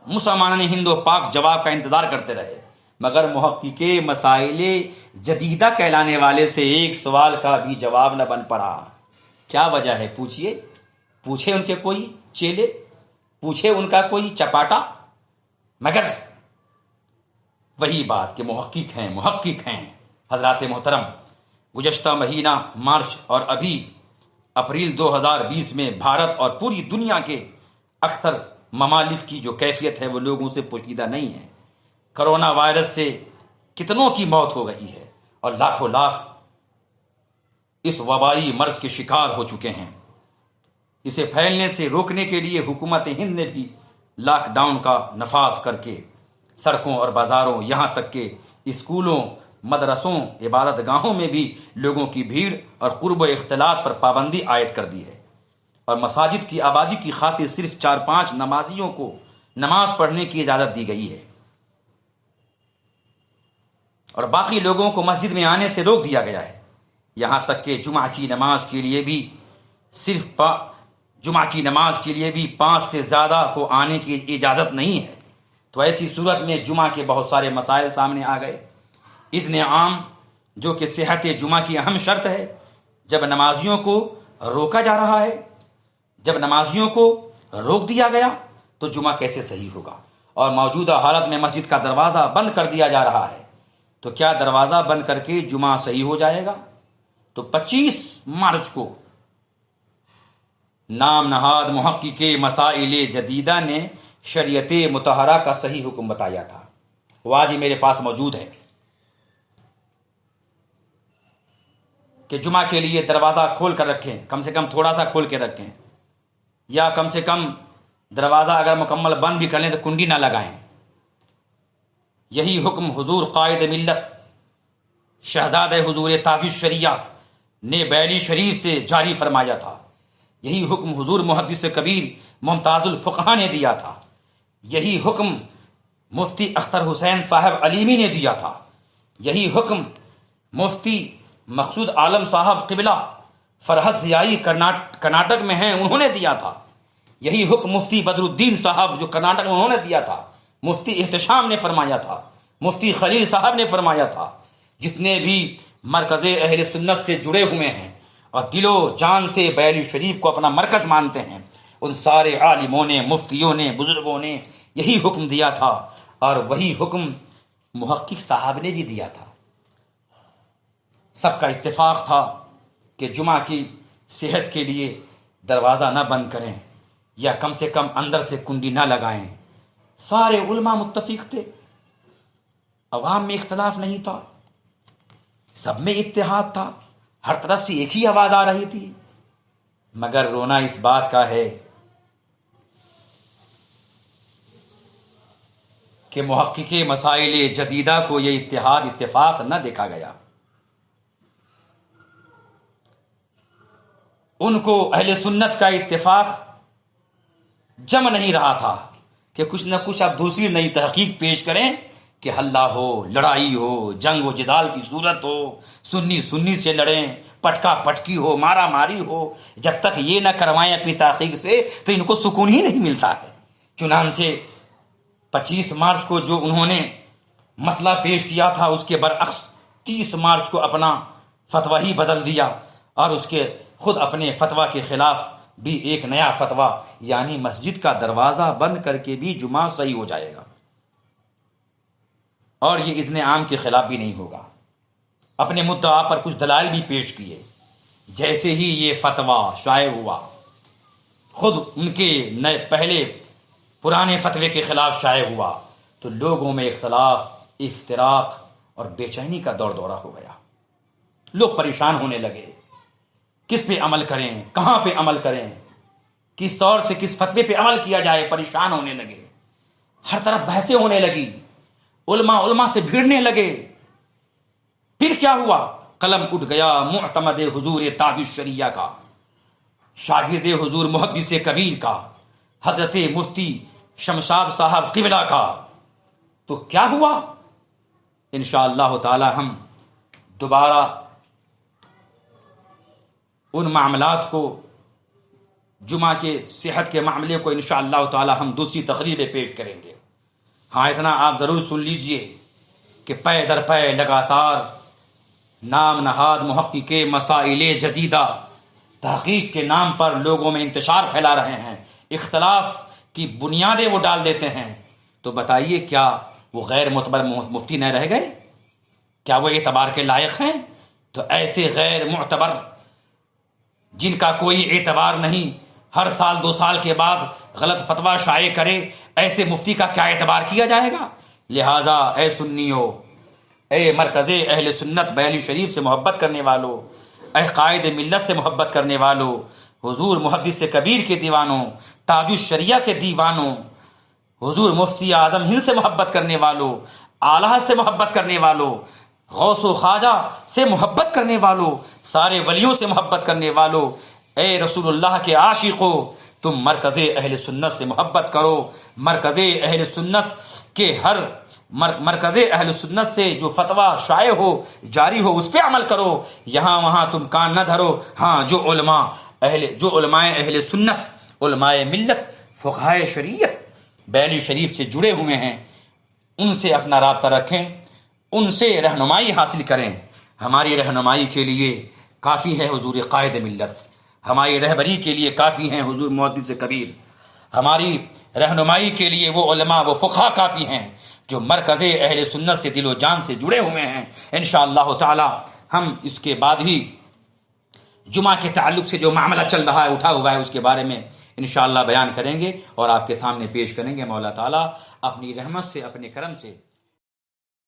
مسلمانوں نے ہند و پاک جواب کا انتظار کرتے رہے، مگر محقق مسائل جدیدہ کہلانے والے سے ایک سوال کا بھی جواب نہ بن پڑا۔ کیا وجہ ہے؟ پوچھے ان کے کوئی چیلے، پوچھے ان کا کوئی چپاٹا، مگر وہی بات کہ محقق ہیں۔ حضرات محترم، گزشتہ مہینہ مارچ اور ابھی اپریل 2020 میں بھارت اور پوری دنیا کے اکثر ممالک کی جو کیفیت ہے وہ لوگوں سے پوشیدہ نہیں ہے۔ کرونا وائرس سے کتنوں کی موت ہو گئی ہے اور لاکھوں لاکھ اس وبائی مرض کے شکار ہو چکے ہیں۔ اسے پھیلنے سے روکنے کے لیے حکومت ہند نے بھی لاک ڈاؤن کا نفاذ کر کے سڑکوں اور بازاروں، یہاں تک کہ اسکولوں، مدرسوں، عبادت گاہوں میں بھی لوگوں کی بھیڑ اور قرب و اختلاط پر پابندی عائد کر دی ہے، اور مساجد کی آبادی کی خاطر صرف 4-5 نمازیوں کو نماز پڑھنے کی اجازت دی گئی ہے، اور باقی لوگوں کو مسجد میں آنے سے روک دیا گیا ہے۔ یہاں تک کہ جمعہ کی نماز کے لیے بھی صرف جمعہ کی نماز کے لیے بھی 5 سے زیادہ کو آنے کی اجازت نہیں ہے، تو ایسی صورت میں جمعہ کے بہت سارے مسائل سامنے آ گئے۔ اذن عام جو کہ صحت جمعہ کی اہم شرط ہے، جب نمازیوں کو روکا جا رہا ہے، جب نمازیوں کو روک دیا گیا تو جمعہ کیسے صحیح ہوگا؟ اور موجودہ حالت میں مسجد کا دروازہ بند کر دیا جا رہا ہے، تو کیا دروازہ بند کر کے جمعہ صحیح ہو جائے گا؟ تو 25 مارچ کو نام نہاد محقق مسائل جدیدہ نے شریعت مطہرہ کا صحیح حکم بتایا تھا، وہ آج ہی میرے پاس موجود ہے کہ جمعہ کے لیے دروازہ کھول کر رکھیں، کم سے کم تھوڑا سا کھول کے رکھیں، یا کم سے کم دروازہ اگر مکمل بند بھی کر لیں تو کنڈی نہ لگائیں۔ یہی حکم حضور قائد ملت شہزادہ حضور تاج الشریعہ نے بیلی شریف سے جاری فرمایا تھا، یہی حکم حضور محدث کبیر ممتاز الفقہ نے دیا تھا، یہی حکم مفتی اختر حسین صاحب علیمی نے دیا تھا، یہی حکم مفتی مقصود عالم صاحب قبلہ فرحت ضیائی کرناٹک میں ہیں، انہوں نے دیا تھا، یہی حکم مفتی بدر الدین صاحب جو کرناٹک میں انہوں نے دیا تھا، مفتی احتشام نے فرمایا تھا، مفتی خلیل صاحب نے فرمایا تھا۔ جتنے بھی مرکز اہل سنت سے جڑے ہوئے ہیں اور دل و جان سے بیلی شریف کو اپنا مرکز مانتے ہیں، ان سارے عالموں نے، مفتیوں نے، بزرگوں نے یہی حکم دیا تھا، اور وہی حکم محقق صاحب نے بھی دیا تھا۔ سب کا اتفاق تھا کہ جمعہ کی صحت کے لیے دروازہ نہ بند کریں، یا کم سے کم اندر سے کنڈی نہ لگائیں۔ سارے علماء متفق تھے، عوام میں اختلاف نہیں تھا، سب میں اتحاد تھا، ہر طرف سے ایک ہی آواز آ رہی تھی۔ مگر رونا اس بات کا ہے کہ محقق مسائل جدیدہ کو یہ اتفاق نہ دیکھا گیا۔ ان کو اہل سنت کا اتفاق جم نہیں رہا تھا کہ کچھ نہ کچھ اب دوسری نئی تحقیق پیش کریں کہ حلہ ہو، لڑائی ہو، جنگ و جدال کی صورت ہو، سنی سے لڑیں، پٹکا پٹکی ہو، مارا ماری ہو۔ جب تک یہ نہ کروائیں اپنی تحقیق سے تو ان کو سکون ہی نہیں ملتا ہے۔ چنانچہ 25 مارچ کو جو انہوں نے مسئلہ پیش کیا تھا، اس کے برعکس 30 مارچ کو اپنا فتویٰ ہی بدل دیا، اور اس کے خود اپنے فتویٰ کے خلاف بھی ایک نیا فتویٰ، یعنی مسجد کا دروازہ بند کر کے بھی جمعہ صحیح ہو جائے گا، اور یہ اذن عام کے خلاف بھی نہیں ہوگا۔ اپنے مدعا پر کچھ دلائل بھی پیش کیے۔ جیسے ہی یہ فتویٰ شائع ہوا، خود ان کے نئے پہلے پرانے فتوے کے خلاف شائع ہوا، تو لوگوں میں اختلاف، افتراق اور بے چینی کا دور دورہ ہو گیا۔ لوگ پریشان ہونے لگے، کس پہ عمل کریں، کہاں پہ عمل کریں، کس طور سے کس فتوے پہ عمل کیا جائے، پریشان ہونے لگے۔ ہر طرف بحثیں ہونے لگی، علماء سے بھیڑنے لگے۔ پھر کیا ہوا؟ قلم اٹھ گیا معتمد حضور تاج الشریعہ کا، شاگرد حضور محدث کبیر کا، حضرت مفتی شمشاد صاحب قبلہ کا۔ تو کیا ہوا؟ انشاءاللہ تعالی ہم دوبارہ ان معاملات کو، جمعہ کے صحت کے معاملے کو انشاءاللہ تعالی ہم دوسری تقریب پیش کریں گے۔ ہاں اتنا آپ ضرور سن لیجئے کہ پے در پے لگاتار نام نہاد محقق مسائل جدیدہ تحقیق کے نام پر لوگوں میں انتشار پھیلا رہے ہیں، اختلاف کی بنیادیں وہ ڈال دیتے ہیں۔ تو بتائیے کیا وہ غیر معتبر مفتی نہ رہ گئے؟ کیا وہ اعتبار کے لائق ہیں؟ تو ایسے غیر معتبر جن کا کوئی اعتبار نہیں، ہر سال 2 سال کے بعد غلط فتویٰ شائع کرے، ایسے مفتی کا کیا اعتبار کیا جائے گا؟ لہٰذا اے سنیو، اے مرکز اہل سنت بیلی شریف سے محبت کرنے والو، اے قائد ملت سے محبت کرنے والو، حضور محدث کبیر کے دیوانوں، تاج الشریعہ کے دیوانوں، حضور مفتی اعظم ہند سے محبت کرنے والو، اعلیٰ سے محبت کرنے والو، غوث و خواجہ سے محبت کرنے والو، سارے ولیوں سے محبت کرنے والو، اے رسول اللہ کے عاشقو، تم مرکز اہل سنت سے محبت کرو۔ مرکز اہل سنت کے مرکز اہل سنت سے جو فتویٰ شائع ہو، جاری ہو، اس پہ عمل کرو۔ یہاں وہاں تم کان نہ دھرو۔ ہاں جو علماء جو علماء اہل سنت، علماء ملت، فقہائے شریعت بیلی شریف سے جڑے ہوئے ہیں، ان سے اپنا رابطہ رکھیں، ان سے رہنمائی حاصل کریں۔ ہماری رہنمائی کے لیے کافی ہے حضور قائد ملت، ہماری رہبری کے لیے کافی ہیں حضور محدث کبیر، ہماری رہنمائی کے لیے وہ علماء، وہ فقہا کافی ہیں جو مرکز اہل سنت سے دل و جان سے جڑے ہوئے ہیں۔ انشاءاللہ تعالی ہم اس کے بعد ہی جمعہ کے تعلق سے جو معاملہ چل رہا ہے، اٹھا ہوا ہے، اس کے بارے میں انشاءاللہ بیان کریں گے اور آپ کے سامنے پیش کریں گے۔ مولا تعالی اپنی رحمت سے، اپنے کرم سے